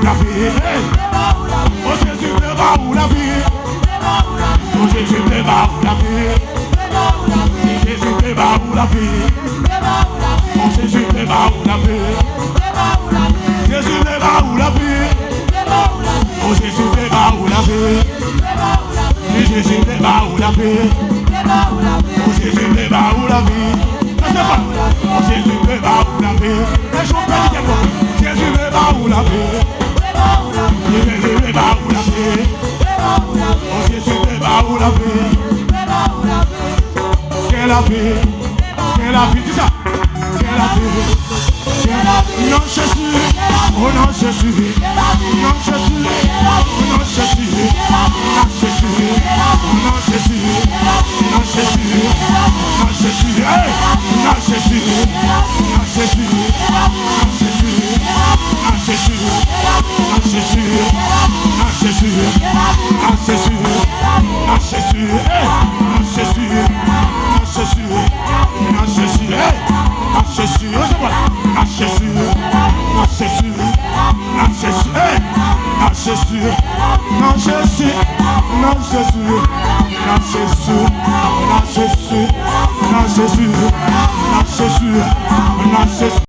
la vie. Oh Jésus, fais-moi la vie. Oh Jésus, fais-moi la vie. Jésus, fais-moi la vie. Oh Jésus, fais-moi la vie. Jésus, fais-moi la vie. Oh Jésus, fais-moi la vie. Jésus, fais-moi la vie. Oh Jésus, fais-moi la vie. Oh Jésus, fais-moi la vie. Jésus, fais-moi la vie. Jésus, fais-moi la vie. Oh Jésus, fais-moi la vie. Quelle la vie, quelle la vie, dis ça. Quelle la vie, non Jésus, oh non Jésus, non Jésus, oh non Jésus, non Jésus, non Jésus, non Jésus, non Jésus, non Jésus, non Jésus, non Jésus, non Jésus, non Jésus, non Jésus, non Jésus, non Jésus, non Jésus. Jésus, non Jésus, non Jésus, non Jésus, non Jésus, non Jésus, non Jésus, non Jésus, non Jésus, non Jésus, non Jésus, non Jésus, non Jésus, non Jésus.